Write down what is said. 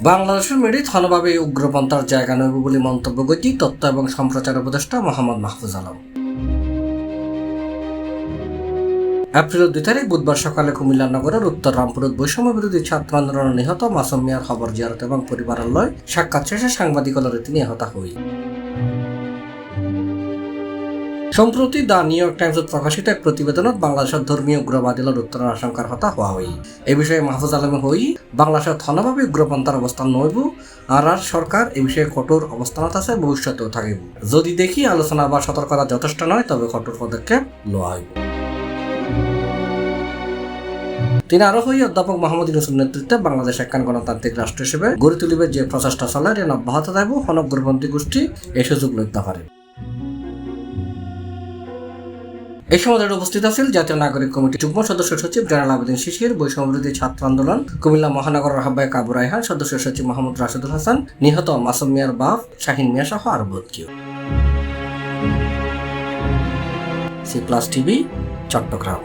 বাংলাদেশের মেরিট ভালোভাবে উগ্রপন্থার জায়গা নইব বলে মন্তব্য করেছি তথ্য এবং সম্প্রচার উপদেষ্টা মোহাম্মদ মাহফুজ আলম। এপ্রিল 2 তারিখ বুধবার সকালে কুমিল্লা নগরের উত্তর রামপুরের বৈষম্য বিরোধী ছাত্র আন্দোলনে নিহত মাসুম মিয়ার খবর জিয়ারত এবং পরিবারের লয় সাক্ষাৎ শেষে সাংবাদিকদের তিনি নিহত হই। সম্প্রতি দ্য নিউ ইয়র্ক টাইমসত প্রকাশিত এক প্রতিবেদনত বাংলাদেশের ধর্মীয় উগ্রবাদীর উত্তরের আশঙ্কার কথা হওয়া হই। এ বিষয়ে মাহফুজ আলমে হই বাংলাদেশের থলভাবে উগ্রপন্থার অবস্থান নইব আর সরকার এ বিষয়ে কঠোর অবস্থানত আছে, ভবিষ্যতেও থাকিব। যদি দেখি আলোচনা বা সতর্কতা যথেষ্ট নয় তবে কঠোর পদক্ষেপ লওয়া হইব। তিনি আরো হই অধ্যাপক মোহাম্মদ ইউনূসের নেতৃত্বে বাংলাদেশ একখান গণতান্ত্রিক রাষ্ট্র হিসেবে গড়ে তুলিবে যে প্রচেষ্টা চলে এর অব্যাহত থাকবে। অনগ্রপন্থী গোষ্ঠী এই সুযোগ লইতে পারে। এই সময় উপস্থিত আছেন জাতীয় নাগরিক কমিটির যুগ্ম সদস্য সচিব জয়নাল আবেদিন শিশির, বৈষম্য বিরোধী ছাত্র আন্দোলন কুমিল্লা মহানগরের আহ্বায়ক আবু রায়হান, সদস্য সচিব মোহাম্মদ রাশেদুল হাসান, নিহত মাসুম মিয়ার বাপ শাহিন মিয়া সহ আরো বহুত কেউ। C+ TV, Chittagong.